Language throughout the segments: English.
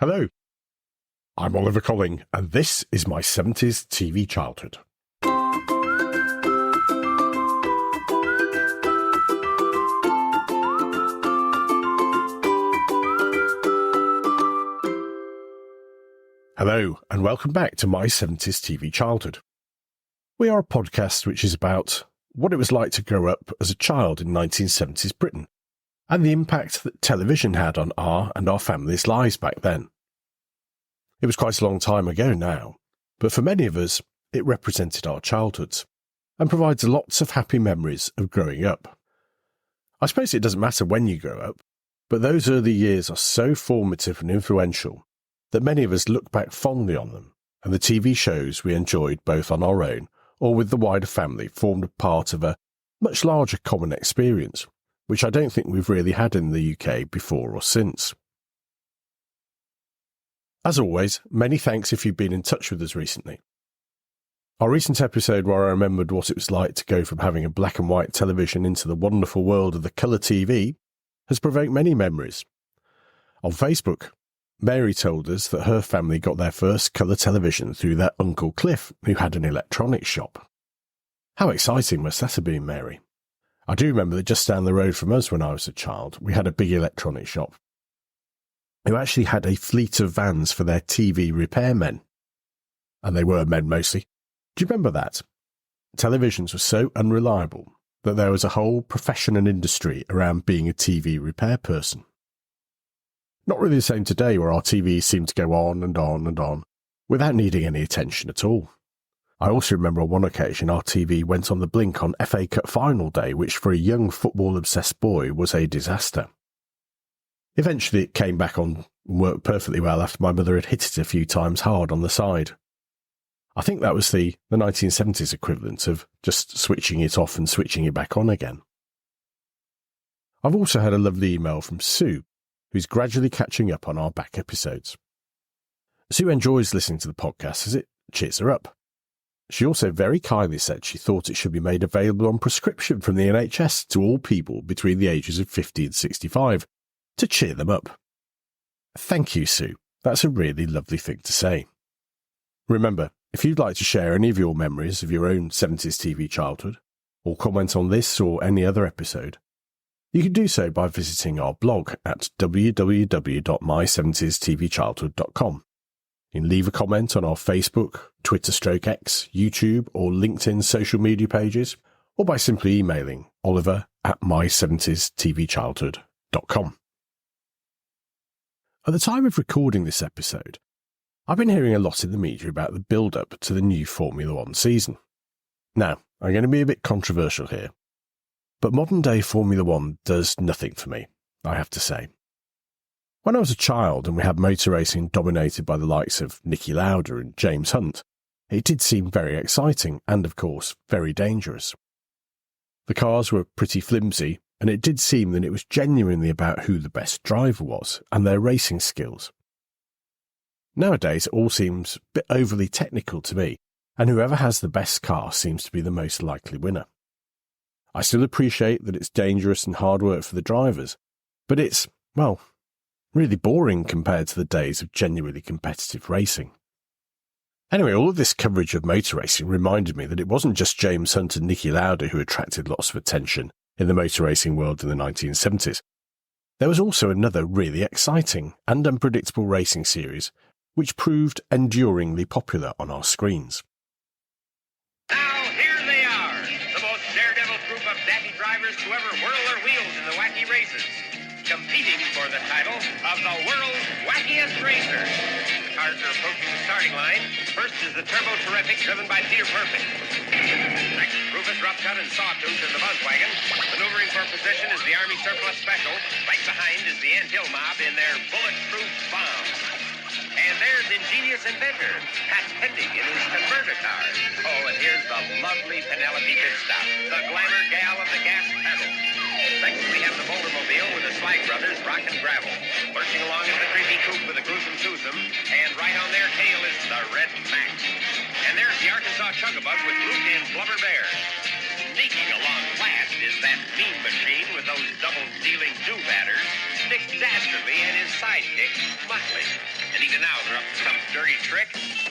Hello, I'm Oliver Colling, and this is my 70s TV childhood. Hello, and welcome back to my 70s TV childhood. We are a podcast which is about what it was like to grow up as a child in 1970s Britain, and the impact that television had on our and our families' lives back then. It was quite a long time ago now, but for many of us, it represented our childhoods, and provides lots of happy memories of growing up. I suppose it doesn't matter when you grow up, but those early years are so formative and influential that many of us look back fondly on them, and the TV shows we enjoyed both on our own or with the wider family formed a part of a much larger common experience, which I don't think we've really had in the UK before or since. As always, many thanks if you've been in touch with us recently. Our recent episode where I remembered what it was like to go from having a black and white television into the wonderful world of the colour TV has provoked many memories. On Facebook, Mary told us that her family got their first colour television through their Uncle Cliff, who had an electronics shop. How exciting must that have been, Mary? I do remember that just down the road from us when I was a child, we had a big electronics shop who actually had a fleet of vans for their TV repairmen. And they were men mostly. Do you remember that? Televisions were so unreliable that there was a whole profession and industry around being a TV repair person. Not really the same today, where our TVs seem to go on and on and on without needing any attention at all. I also remember on one occasion our TV went on the blink on FA Cup final day, which for a young football-obsessed boy was a disaster. Eventually it came back on and worked perfectly well after my mother had hit it a few times hard on the side. I think that was the 1970s equivalent of just switching it off and switching it back on again. I've also had a lovely email from Sue, who's gradually catching up on our back episodes. Sue enjoys listening to the podcast as it cheers her up. She also very kindly said she thought it should be made available on prescription from the NHS to all people between the ages of 50 and 65 to cheer them up. Thank you, Sue. That's a really lovely thing to say. Remember, if you'd like to share any of your memories of your own 70s TV childhood, or comment on this or any other episode, you can do so by visiting our blog at www.my70stvchildhood.com. You can leave a comment on our Facebook, Twitter/X, YouTube or LinkedIn social media pages, or by simply emailing oliver@my70stvchildhood.com. At the time of recording this episode, I've been hearing a lot in the media about the build-up to the new Formula One season. Now, I'm going to be a bit controversial here, but modern-day Formula One does nothing for me, I have to say. When I was a child and we had motor racing dominated by the likes of Niki Lauda and James Hunt, it did seem very exciting and, of course, very dangerous. The cars were pretty flimsy, and it did seem that it was genuinely about who the best driver was and their racing skills. Nowadays, it all seems a bit overly technical to me, and whoever has the best car seems to be the most likely winner. I still appreciate that it's dangerous and hard work for the drivers, but it's, well, really boring compared to the days of genuinely competitive racing. Anyway, all of this coverage of motor racing reminded me that it wasn't just James Hunt and Niki Lauda who attracted lots of attention in the motor racing world in the 1970s. There was also another really exciting and unpredictable racing series which proved enduringly popular on our screens. Now, here they are, the most daredevil group of daffy drivers to ever whirl their wheels in the Wacky Races, competing for the title of the world's wackiest racer. The cars are approaching the starting line. First is the Turbo Terrific, driven by Peter Perfect. Next, Rufus Roughcut and Sawtooth in the Buzzwagon. Maneuvering for position is the Army Surplus Special. Right behind is the Ant Hill Mob in their bulletproof bomb. And there's ingenious inventor, Pat Pending in his converter car. Oh, and here's the lovely Penelope Pitstop, the glamour gal of the gas pedal. Next, we have the Bouldermobile with the Slag Brothers, Rock and Gravel. Lurching along is the creepy coupe with the gruesome twosome, and right on their tail is the Red Mac. And there's the Arkansas Chugabug with Blue Tin Blubber Bear. Sneaking along last is that mean machine with those double-dealing do-batters, Dick Dastardly and his sidekick, Muttley. Now they're up to some dirty trick,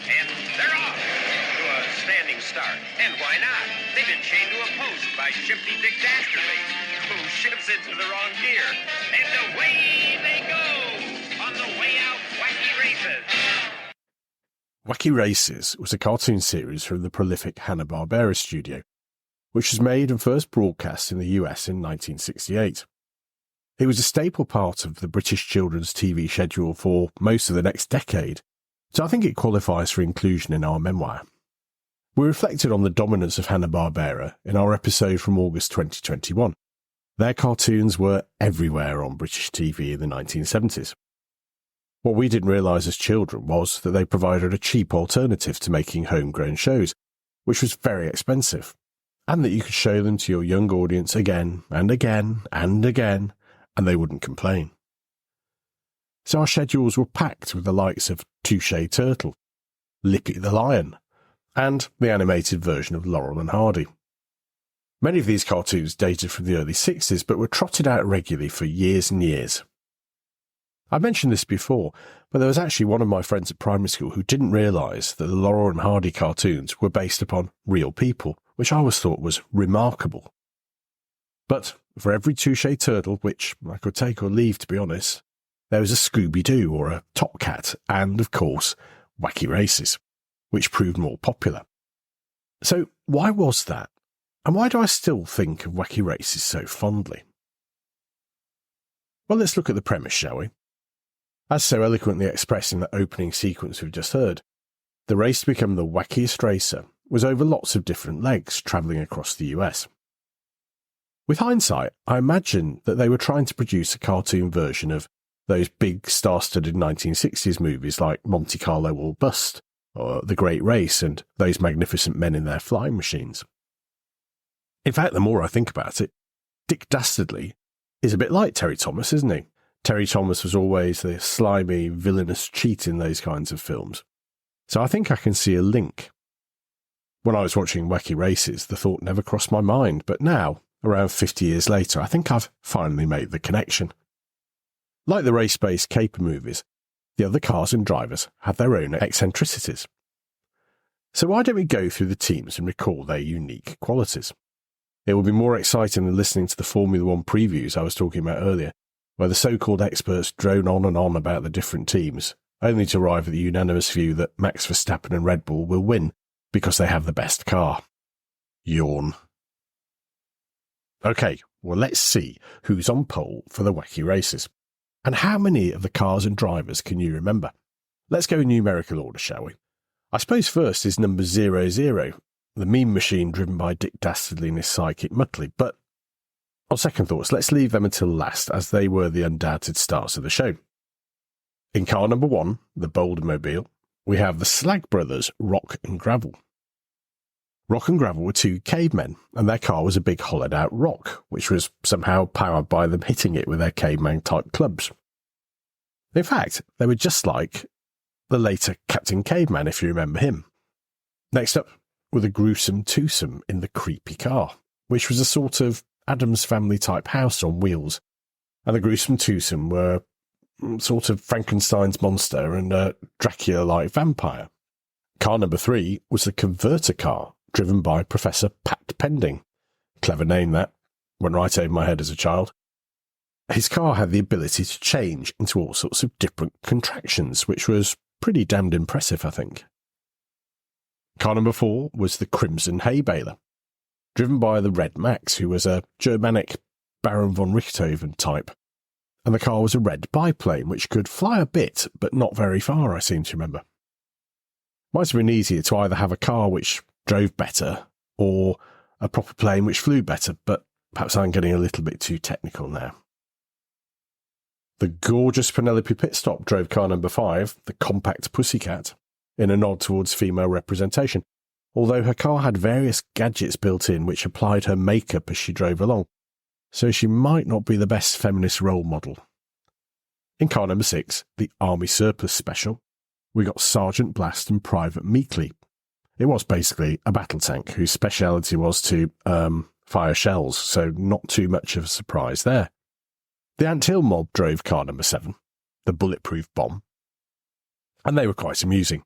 and they're off to a standing start. And why not? They've been chained to a post by shifty Dick Dastardly, who shifts into the wrong gear. And away they go on the way out Wacky Races. Wacky Races was a cartoon series from the prolific Hanna-Barbera studio, which was made and first broadcast in the US in 1968. It was a staple part of the British children's TV schedule for most of the next decade, so I think it qualifies for inclusion in our memoir. We reflected on the dominance of Hanna-Barbera in our episode from August 2021. Their cartoons were everywhere on British TV in the 1970s. What we didn't realise as children was that they provided a cheap alternative to making homegrown shows, which was very expensive, and that you could show them to your young audience again and again and again, and they wouldn't complain. So our schedules were packed with the likes of Touche Turtle, Lippy the Lion, and the animated version of Laurel and Hardy. Many of these cartoons dated from the early 60s, but were trotted out regularly for years and years. I mentioned this before, but there was actually one of my friends at primary school who didn't realise that the Laurel and Hardy cartoons were based upon real people, which I always thought was remarkable. But for every Touche Turtle, which I could take or leave to be honest, there was a Scooby-Doo or a Top Cat, and of course, Wacky Races, which proved more popular. So why was that? And why do I still think of Wacky Races so fondly? Well, let's look at the premise, shall we? As so eloquently expressed in the opening sequence we've just heard, the race to become the wackiest racer was over lots of different legs travelling across the US. With hindsight, I imagine that they were trying to produce a cartoon version of those big star-studded 1960s movies like Monte Carlo or Bust, or The Great Race, and those magnificent men in their flying machines. In fact, the more I think about it, Dick Dastardly is a bit like Terry Thomas, isn't he? Terry Thomas was always the slimy, villainous cheat in those kinds of films. So I think I can see a link. When I was watching Wacky Races, the thought never crossed my mind, but now, around 50 years later, I think I've finally made the connection. Like the race-based caper movies, the other cars and drivers have their own eccentricities. So why don't we go through the teams and recall their unique qualities? It will be more exciting than listening to the Formula One previews I was talking about earlier, where the so-called experts drone on and on about the different teams, only to arrive at the unanimous view that Max Verstappen and Red Bull will win because they have the best car. Yawn. Okay, well let's see who's on pole for the Wacky Races. And how many of the cars and drivers can you remember? Let's go in numerical order, shall we? I suppose first is number 00, the meme machine driven by Dick Dastardly and his sidekick Muttley, but on second thoughts, let's leave them until last, as they were the undoubted stars of the show. In car number 1, the Bouldermobile, we have the Slag Brothers, Rock and Gravel. Rock and Gravel were two cavemen, and their car was a big hollowed-out rock, which was somehow powered by them hitting it with their caveman-type clubs. In fact, they were just like the later Captain Caveman, if you remember him. Next up were the Gruesome Twosome in the Creepy Car, which was a sort of Addams Family-type house on wheels, and the Gruesome Twosome were sort of Frankenstein's monster and a Dracula-like vampire. Car number 3 was the Converter Car, driven by Professor Pat Pending. Clever name that, went right over my head as a child. His car had the ability to change into all sorts of different contractions, which was pretty damned impressive, I think. Car number 4 was the Crimson Hay Baler, driven by the Red Max, who was a Germanic Baron von Richthofen type, and the car was a red biplane which could fly a bit, but not very far, I seem to remember. Might have been easier to either have a car which drove better or a proper plane which flew better, but perhaps I'm getting a little bit too technical now. The gorgeous Penelope Pitstop drove car number 5, the Compact Pussycat, in a nod towards female representation, although her car had various gadgets built in which applied her makeup as she drove along, so she might not be the best feminist role model. In car number 6, the Army Surplus Special, we got Sergeant Blast and Private Meekley. It was basically a battle tank whose speciality was to fire shells, so not too much of a surprise there. The Ant Hill mob drove car number 7, the Bulletproof Bomb. and they were quite amusing.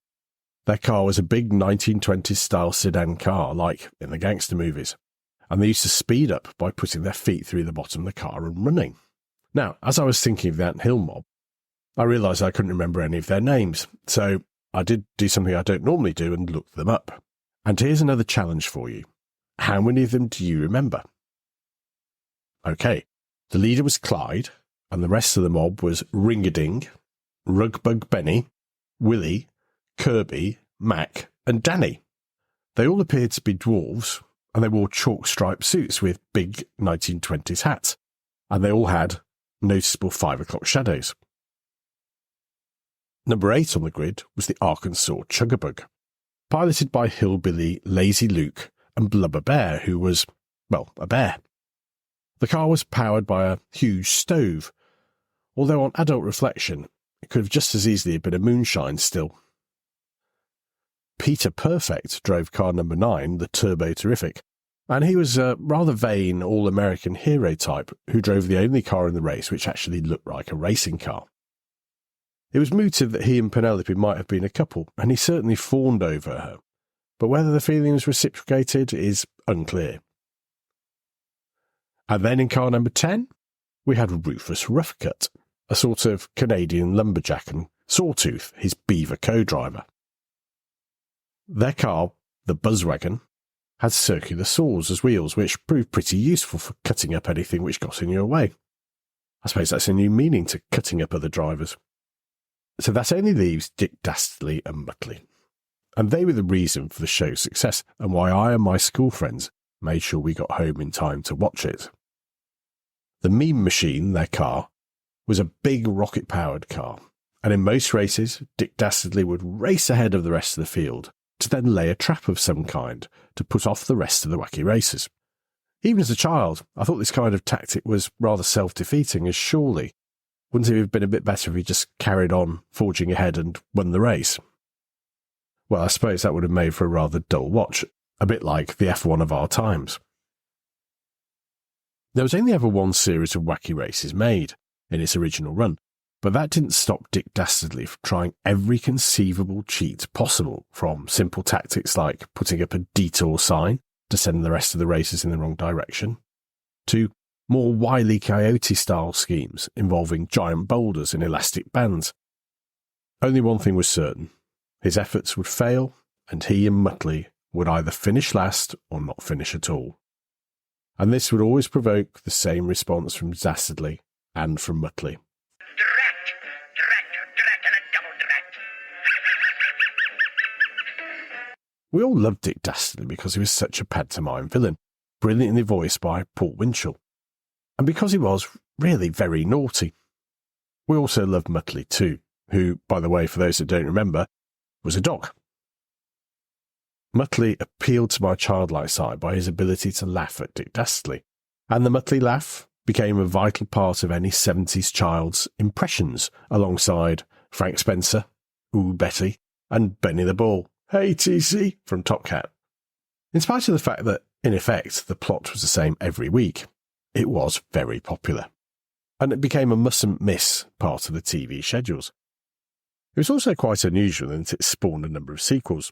Their car was a big 1920s style sedan car, like in the gangster movies, and they used to speed up by putting their feet through the bottom of the car and running. Now, as I was thinking of the Ant Hill mob, I realised I couldn't remember any of their names, so I did do something I don't normally do and looked them up. And here's another challenge for you. How many of them do you remember? Okay, the leader was Clyde, and the rest of the mob was Ring-a-Ding, Rugbug Benny, Willie, Kirby, Mac, and Danny. They all appeared to be dwarves, and they wore chalk-striped suits with big 1920s hats, and they all had noticeable 5 o'clock shadows. Number 8 on the grid was the Arkansas Chuggabug, piloted by hillbilly Lazy Luke and Blubber Bear, who was, well, a bear. The car was powered by a huge stove, although on adult reflection, it could have just as easily been a moonshine still. Peter Perfect drove car number 9, the Turbo Terrific, and he was a rather vain all-American hero type who drove the only car in the race which actually looked like a racing car. It was mooted that he and Penelope might have been a couple, and he certainly fawned over her, but whether the feeling was reciprocated is unclear. And then in car number 10, we had Rufus Roughcut, a sort of Canadian lumberjack, and Sawtooth, his beaver co-driver. Their car, the Buzzwagon, had circular saws as wheels, which proved pretty useful for cutting up anything which got in your way. I suppose that's a new meaning to cutting up other drivers. So that only leaves Dick Dastardly and Muttley. And they were the reason for the show's success, and why I and my school friends made sure we got home in time to watch it. The meme machine, their car, was a big rocket-powered car, and in most races, Dick Dastardly would race ahead of the rest of the field to then lay a trap of some kind to put off the rest of the Wacky Races. Even as a child, I thought this kind of tactic was rather self-defeating, as surely wouldn't it have been a bit better if he just carried on forging ahead and won the race? Well, I suppose that would have made for a rather dull watch, a bit like the F1 of our times. There was only ever one series of Wacky Races made in its original run, but that didn't stop Dick Dastardly from trying every conceivable cheat possible, from simple tactics like putting up a detour sign to send the rest of the races in the wrong direction, to more Wile E. Coyote-style schemes involving giant boulders and elastic bands. Only one thing was certain. His efforts would fail, and he and Muttley would either finish last or not finish at all. And this would always provoke the same response from Dastardly and from Muttley. Drat, and a double drat. We all loved Dick Dastardly because he was such a pantomime villain, brilliantly voiced by Paul Winchell, and because he was really very naughty. We also loved Muttley too, who, by the way, for those that don't remember, was a dog. Muttley appealed to my childlike side by his ability to laugh at Dick Dastardly, and the Muttley laugh became a vital part of any 70s child's impressions, alongside Frank Spencer, Ooh Betty, and Benny the Bull, Hey TC, from Top Cat. In spite of the fact that, in effect, the plot was the same every week, it was very popular, and it became a mustn't-miss part of the TV schedules. It was also quite unusual in that it spawned a number of sequels.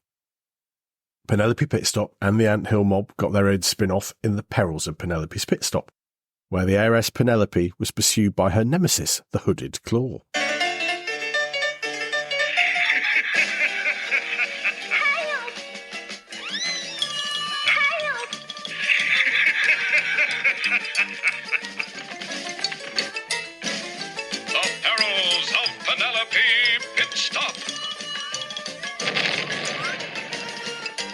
Penelope Pitstop and the Ant Hill mob got their own spin-off in The Perils of Penelope's Pitstop, where the heiress Penelope was pursued by her nemesis, the Hooded Claw. The Perils of Penelope Pitstop.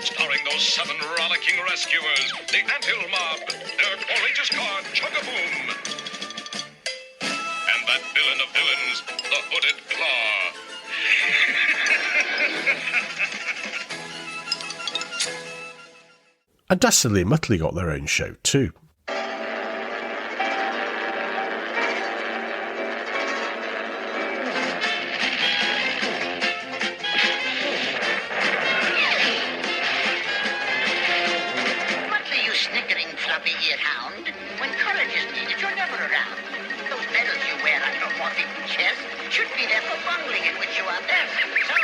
Starring those 7 rollicking rescuers, the Ant Hill mob, their courageous car Chug-a-Boom, and that villain of villains, the Hooded Claw. And Dastardly and Muttley got their own show too. Muttley, you snickering, floppy-eared hound. When courage is needed, you're never around. Those medals you wear on your moth-eaten chest should be there for bungling, at which you are deaf. So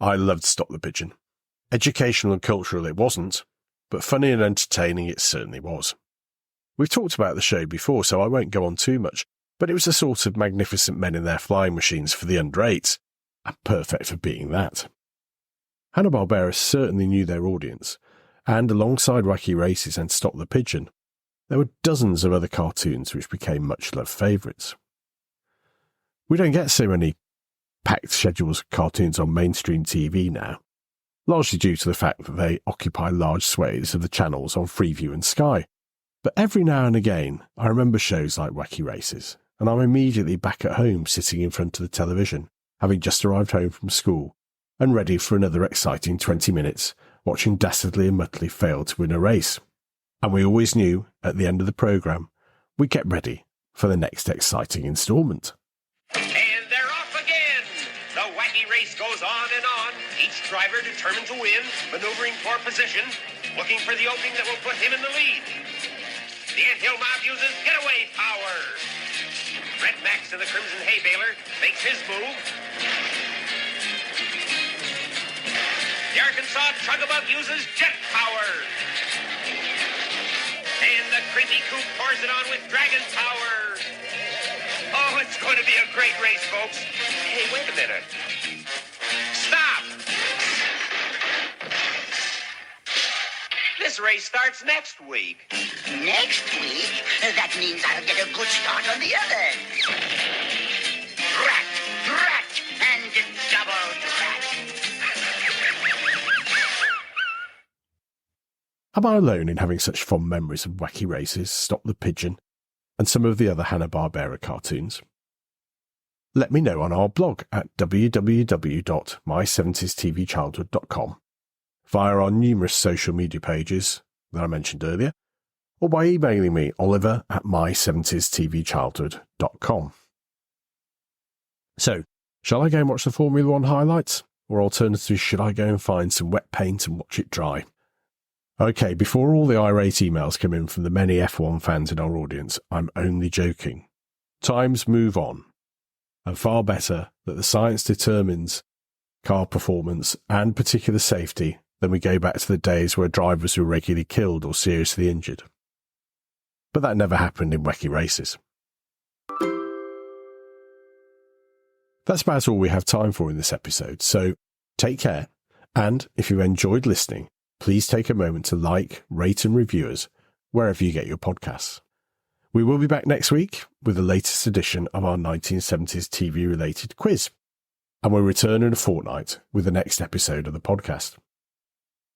I loved Stop the Pigeon. Educational and cultural it wasn't, but funny and entertaining it certainly was. We've talked about the show before, so I won't go on too much, but it was the sort of magnificent men in their flying machines for the under-8s, and perfect for being that. Hanna-Barbera certainly knew their audience, and alongside Wacky Races and Stop the Pigeon, there were dozens of other cartoons which became much-loved favourites. We don't get so many packed schedules of cartoons on mainstream TV now, largely due to the fact that they occupy large swathes of the channels on Freeview and Sky. But every now and again, I remember shows like Wacky Races, and I'm immediately back at home sitting in front of the television, having just arrived home from school, and ready for another exciting 20 minutes, watching Dastardly and Muttley fail to win a race. And we always knew, at the end of the programme, we'd get ready for the next exciting instalment. And they're off again! The wacky race goes on and on, each driver determined to win, maneuvering for position, looking for the opening that will put him in the lead. The anthill mob uses getaway power. Red Max in the Crimson Hay Baler makes his move. The Arkansas Chugabug uses jet power. And the Creepy Coop pours it on with dragon power. Oh, it's going to be a great race, folks. Hey, wait a minute. Stop! This race starts next week. Next week? That means I'll get a good start on the other. Drat, drat, and double drat. Am I alone in having such fond memories of Wacky Races, Stop the Pigeon, and some of the other Hanna-Barbera cartoons? Let me know on our blog at www.my70stvchildhood.com, via our numerous social media pages that I mentioned earlier, or by emailing me oliver@my70stvchildhood.com. So, shall I go and watch the Formula One highlights? Or alternatively, should I go and find some wet paint and watch it dry? Okay, before all the irate emails come in from the many F1 fans in our audience, I'm only joking. Times move on, and far better that the science determines car performance and particular safety than we go back to the days where drivers were regularly killed or seriously injured. But that never happened in Wacky Races. That's about all we have time for in this episode, so take care, and if you enjoyed listening, please take a moment to like, rate and review us wherever you get your podcasts. We will be back next week with the latest edition of our 1970s TV-related quiz, and we'll return in a fortnight with the next episode of the podcast.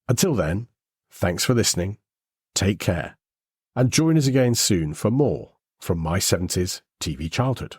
Until then, thanks for listening, take care, and join us again soon for more from My 70s TV Childhood.